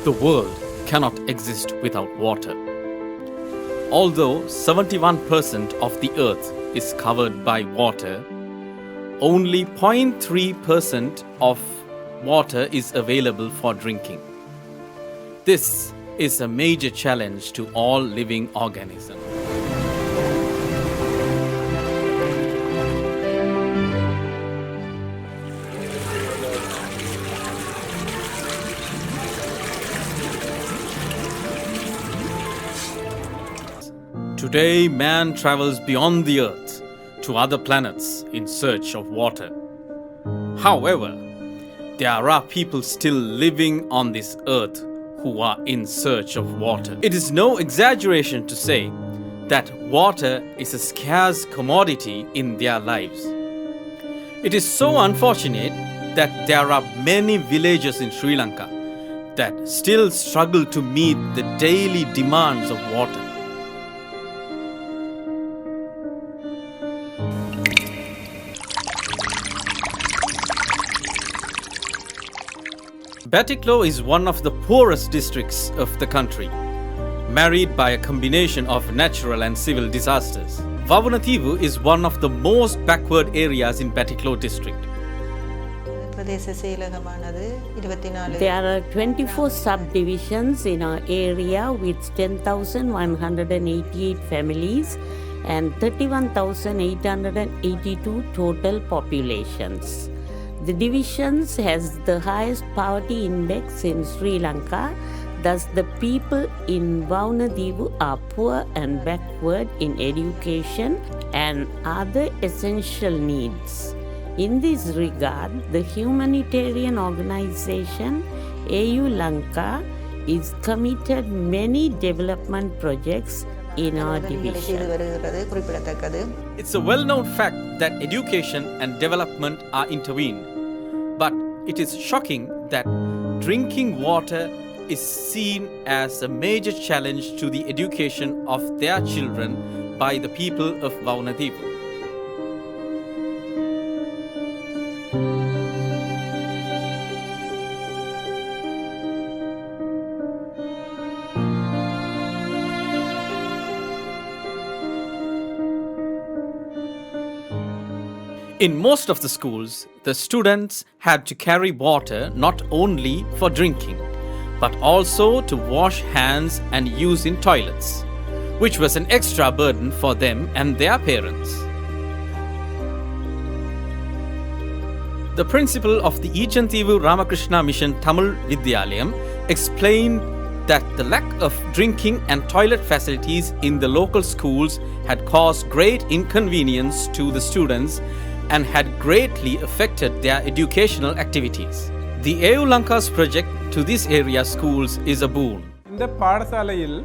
The world cannot exist without water. Although 71% of the earth is covered by water, only 0.3% of water is available for drinking. This is a major challenge to all living organisms. Today, man travels beyond the earth to other planets in search of water. However, there are people still living on this earth who are in search of water. It is no exaggeration to say that water is a scarce commodity in their lives. It is so unfortunate that there are many villages in Sri Lanka that still struggle to meet the daily demands of water. Batiklo is one of the poorest districts of the country, marred by a combination of natural and civil disasters. Vavunathivu is one of the most backward areas in Batiklo district. There are 24 subdivisions in our area with 10,188 families and 31,882 total populations. The divisions has the highest poverty index in Sri Lanka. Thus, the people in Vavunathivu are poor and backward in education and other essential needs. In this regard, the humanitarian organization AU Lanka is committed many development projects in our division. It's a well-known fact that education and development are intertwined. But it is shocking that drinking water is seen as a major challenge to the education of their children by the people of Vavunathivu. In most of the schools, the students had to carry water not only for drinking, but also to wash hands and use in toilets, which was an extra burden for them and their parents. The principal of the Ichantivu Ramakrishna Mission Tamil Vidyalayam explained that the lack of drinking and toilet facilities in the local schools had caused great inconvenience to the students and had greatly affected their educational activities. The AU Lanka's project to this area schools is a boon. இந்த பாடசாலையில்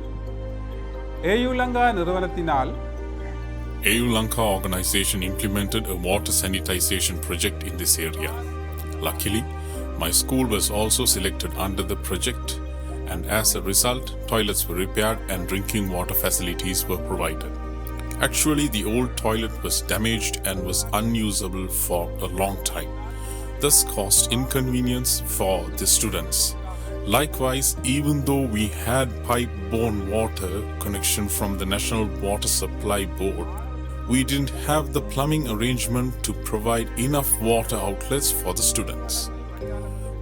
AU Lanka நிறுவனத்தினால் AU Lanka organization implemented a water sanitization project in this area. Luckily, my school was also selected under the project, and as a result, toilets were repaired and drinking water facilities were provided. Actually, the old toilet was damaged and was unusable for a long time. This caused inconvenience for the students. Likewise, even though we had pipe-borne water connection from the National Water Supply Board, we didn't have the plumbing arrangement to provide enough water outlets for the students.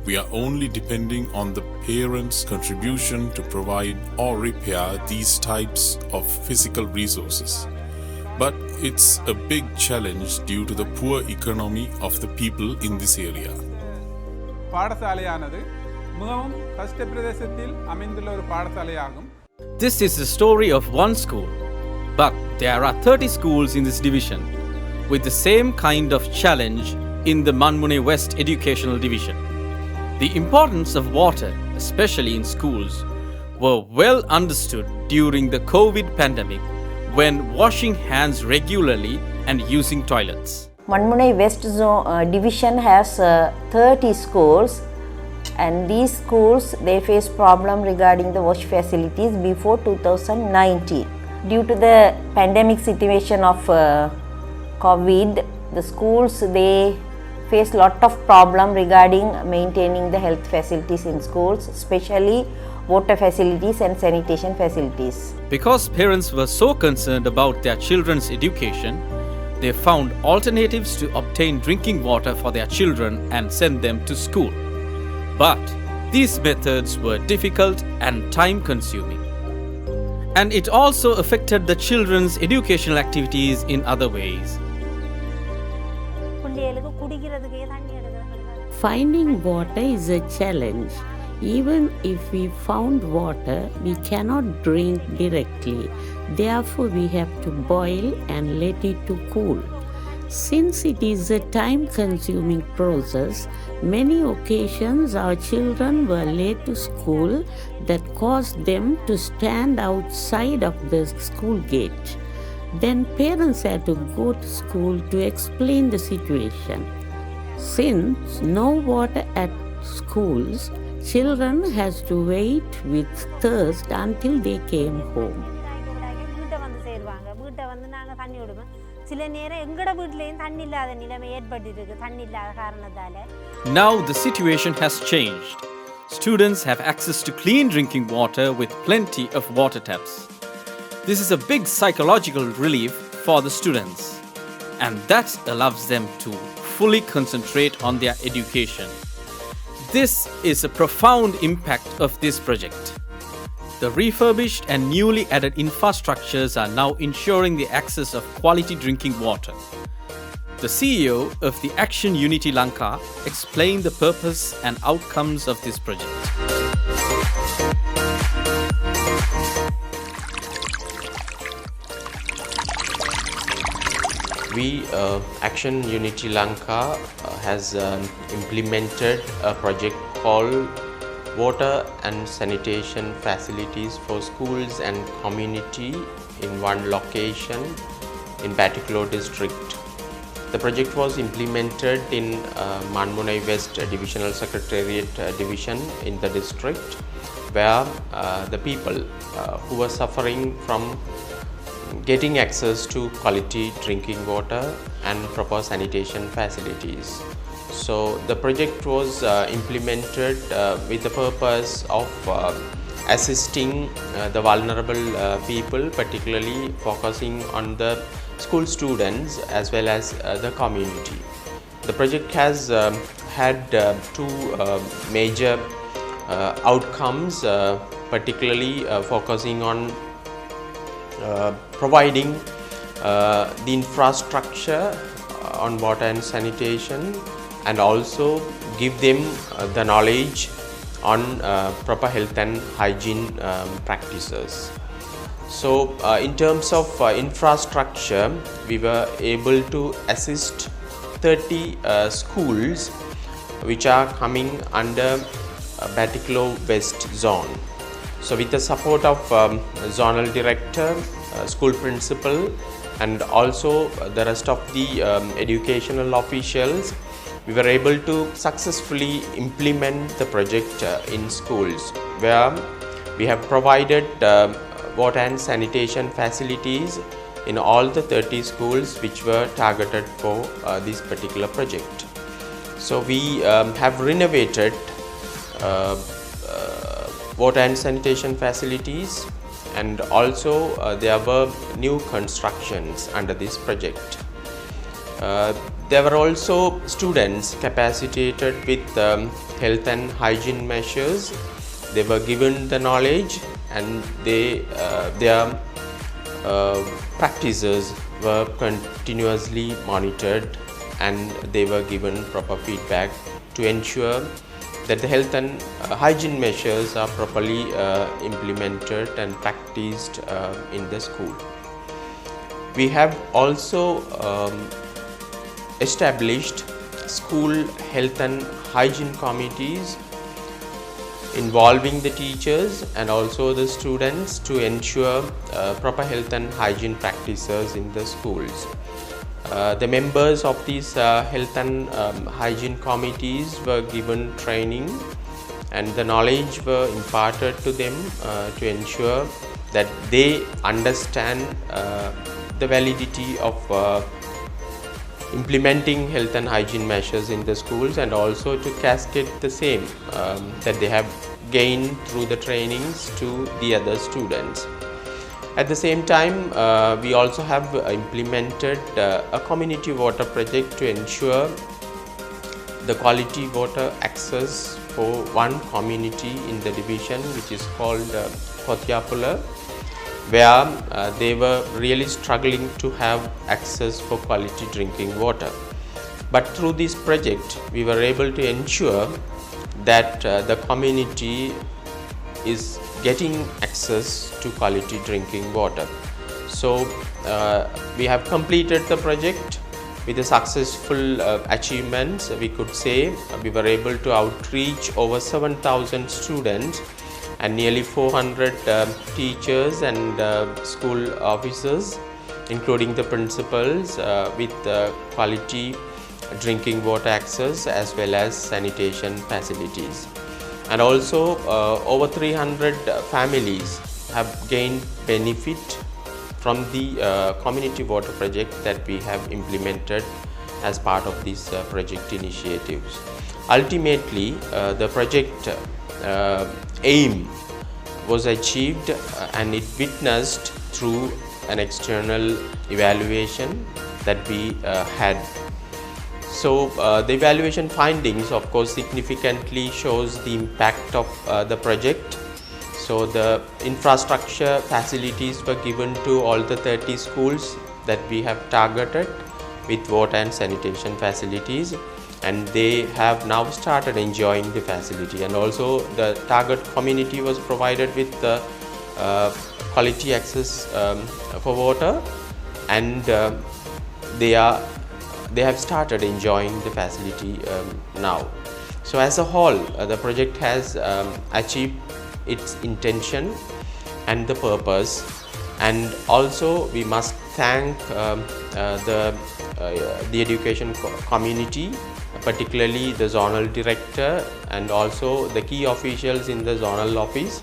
We are only depending on the parents' contribution to provide or repair these types of physical resources. But it's a big challenge due to the poor economy of the people in this area. பாடசாலையானது மிகவும் கஷ்ட பிரதேசத்தில் அமைந்துள்ள ஒரு பாடசாலையாகும். This is the story of one school, but there are 30 schools in this division with the same kind of challenge in the Manmune West Educational Division. The importance of water, especially in schools, were well understood during the COVID pandemic when washing hands regularly and using toilets. Manmune West Division has 30 schools, and these schools they face problem regarding the wash facilities before 2019. Due to the pandemic situation of COVID, the schools they face lot of problem regarding maintaining the health facilities in schools, especially water facilities and sanitation facilities. Because parents were so concerned about their children's education, they found alternatives to obtain drinking water for their children and send them to school. But these methods were difficult and time-consuming. And it also affected the children's educational activities in other ways. Finding water is a challenge. Even if we found water, we cannot drink directly. Therefore, we have to boil and let it to cool. Since it is a time-consuming process, many occasions our children were late to school that caused them to stand outside of the school gate. Then parents had to go to school to explain the situation. Since no water at schools, children has to wait with thirst until they came home. Now the situation has changed. Students have access to clean drinking water with plenty of water taps. This is a big psychological relief for the students, and that allows them to fully concentrate on their education. This is a profound impact of this project. The refurbished and newly added infrastructures are now ensuring the access of quality drinking water. The CEO of the Action Unity Lanka explained the purpose and outcomes of this project. We, Action Unity Lanka, has implemented a project called Water and Sanitation Facilities for Schools and Community in one location in Batticaloa district. The project was implemented in Manmunai West Divisional Secretariat Division in the district, where the people who were suffering from getting access to quality drinking water and proper sanitation facilities. So the project was implemented with the purpose of assisting the vulnerable people, particularly focusing on the school students as well as the community. The project has had two major outcomes, particularly focusing on providing the infrastructure on water and sanitation, and also give them the knowledge on proper health and hygiene practices. So in terms of infrastructure, we were able to assist 30 schools which are coming under Batticaloa West zone. So with the support of zonal director, school principal, and also the rest of the educational officials, we were able to successfully implement the project in schools, where we have provided water and sanitation facilities in all the 30 schools which were targeted for this particular project. So we have renovated water and sanitation facilities, and also there were new constructions under this project. There were also students capacitated with health and hygiene measures. They were given the knowledge, and their practices were continuously monitored, and they were given proper feedback to ensure that the health and hygiene measures are properly implemented and practiced in the school. We have also established school health and hygiene committees involving the teachers and also the students to ensure proper health and hygiene practices in the schools. The members of these health and hygiene committees were given training, and the knowledge were imparted to them to ensure that they understand the validity of implementing health and hygiene measures in the schools, and also to cascade the same that they have gained through the trainings to the other students. At the same time, we also have implemented a community water project to ensure the quality water access for one community in the division, which is called Kotyapula, where they were really struggling to have access for quality drinking water. But through this project, we were able to ensure that the community is getting access to quality drinking water. So we have completed the project with a successful achievements. We could say we were able to outreach over 7,000 students and nearly 400 teachers and school officers, including the principals, with quality drinking water access as well as sanitation facilities. And also over 300 families have gained benefit from the community water project that we have implemented as part of these project initiatives. Ultimately, the project aim was achieved and it witnessed through an external evaluation that we had. So the evaluation findings, of course, significantly shows the impact of the project. So the infrastructure facilities were given to all the 30 schools that we have targeted with water and sanitation facilities, and they have now started enjoying the facility. And also the target community was provided with the quality access for water, and they have started enjoying the facility now. So as a whole, the project has achieved its intention and the purpose, and also we must thank the education community, particularly the zonal director and also the key officials in the zonal office,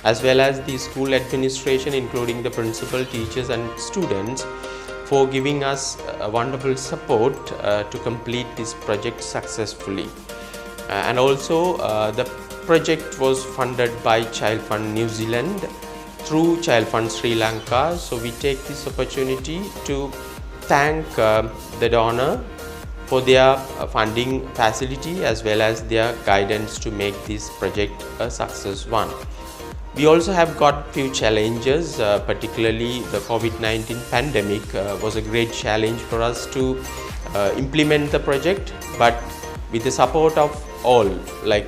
as well as the school administration, including the principal, teachers and students, for giving us a wonderful support to complete this project successfully. And also the project was funded by Child Fund New Zealand through Child Fund Sri Lanka. So we take this opportunity to thank the donor for their funding facility as well as their guidance to make this project a success one. We also have got few challenges, particularly the COVID-19 pandemic was a great challenge for us to implement the project, but with the support of all, like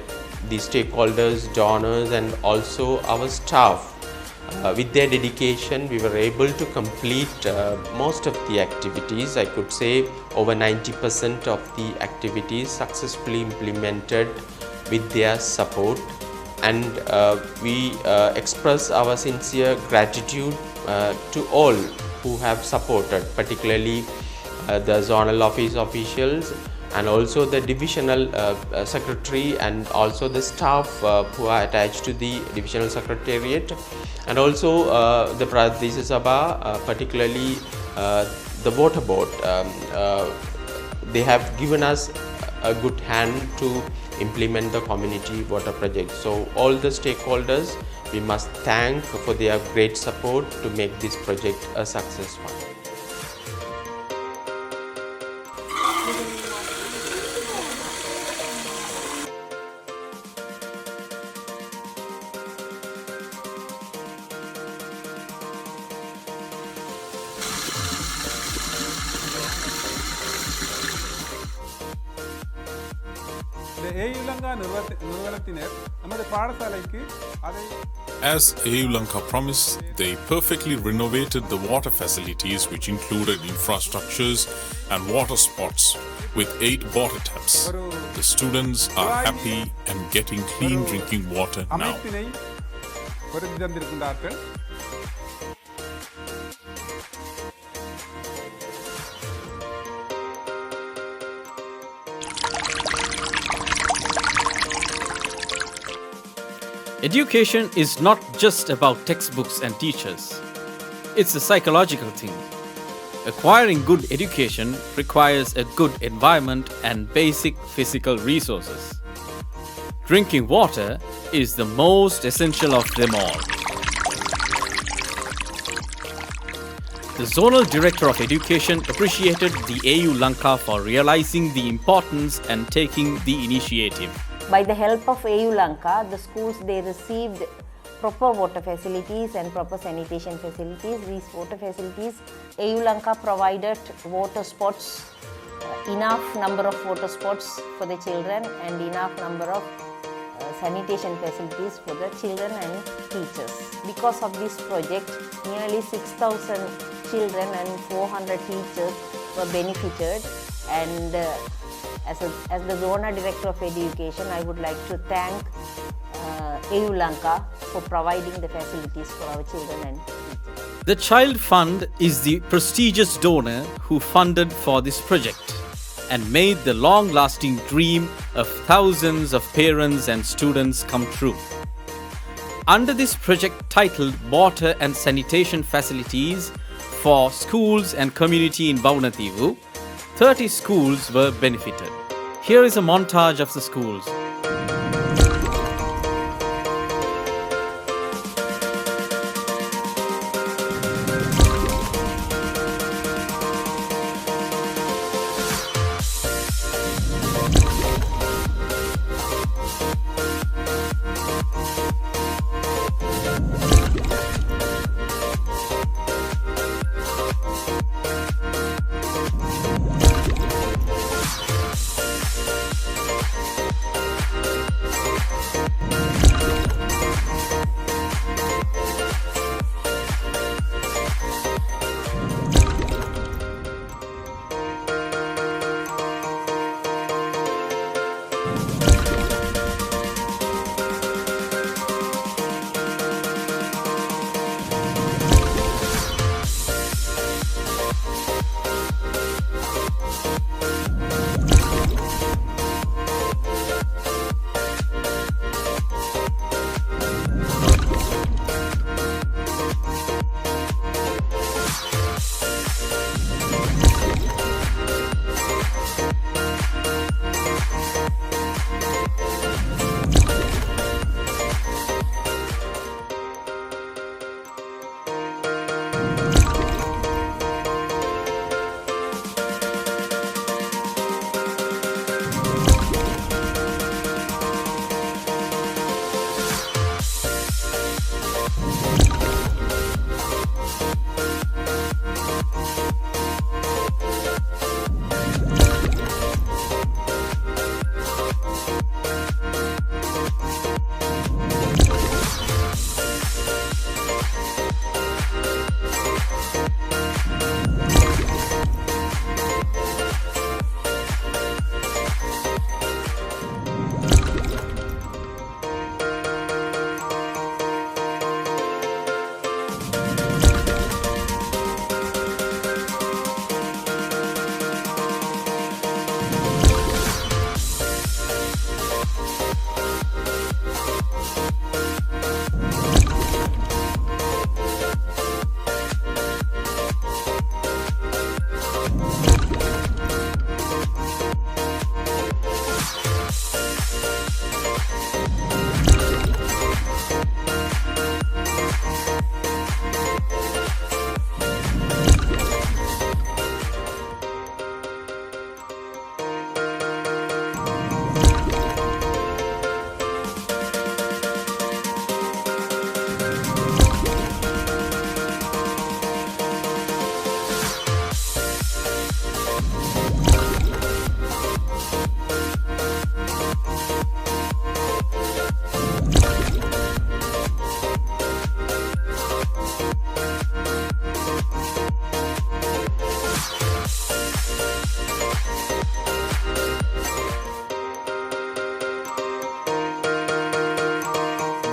the stakeholders, donors and also our staff, with their dedication we were able to complete most of the activities. I could say over 90% of the activities successfully implemented with their support. And we express our sincere gratitude to all who have supported, particularly the zonal office officials and also the divisional secretary and also the staff who are attached to the divisional secretariat, and also the Pradesha Sabha, particularly the water board. They have given us a good hand to implement the community water project. So all the stakeholders we must thank for their great support to make this project a success one. As AU Lanka promised, they perfectly renovated the water facilities, which included infrastructures and water spots with 8 water taps. The students are happy and getting clean drinking water now. Education is not just about textbooks and teachers. It's a psychological thing. Acquiring good education requires a good environment and basic physical resources. Drinking water is the most essential of them all. The Zonal Director of Education appreciated the AU Lanka for realizing the importance and taking the initiative. By the help of AU Lanka, the schools they received proper water facilities and proper sanitation facilities. These water facilities, AU Lanka provided water spots, enough number of water spots for the children and enough number of sanitation facilities for the children and teachers. Because of this project, nearly 6,000 children and 400 teachers were benefited, and as the Zona Director of Education, I would like to thank AU Lanka for providing the facilities for our children and teachers. The Child Fund is the prestigious donor who funded for this project and made the long-lasting dream of thousands of parents and students come true. Under this project titled Water and Sanitation Facilities for Schools and Community in Vaunathivu, 30 schools were benefited. Here is a montage of the schools.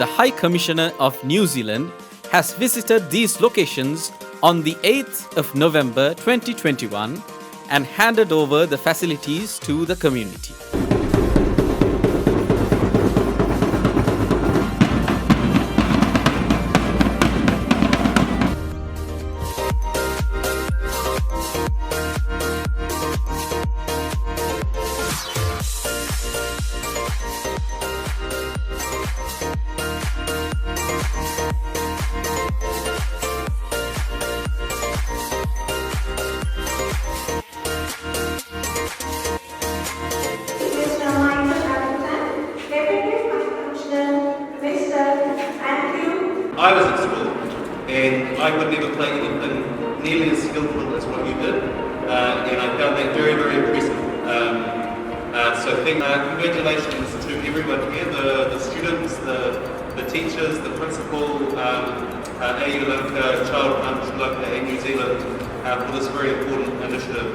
the High Commissioner of New Zealand has visited these locations on the 8th of November 2021 and handed over the facilities to the community. I would never play anything nearly as skillful as what you did, and I found that very, very impressive. Congratulations to everyone here, the students, the teachers, the principal, AU Lanka, Child Fund Sri Lanka and New Zealand for this very important initiative.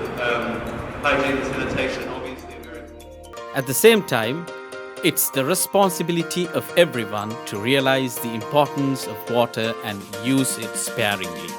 Hygiene and sanitation obviously are very important. At the same time, it's the responsibility of everyone to realize the importance of water and use it sparingly.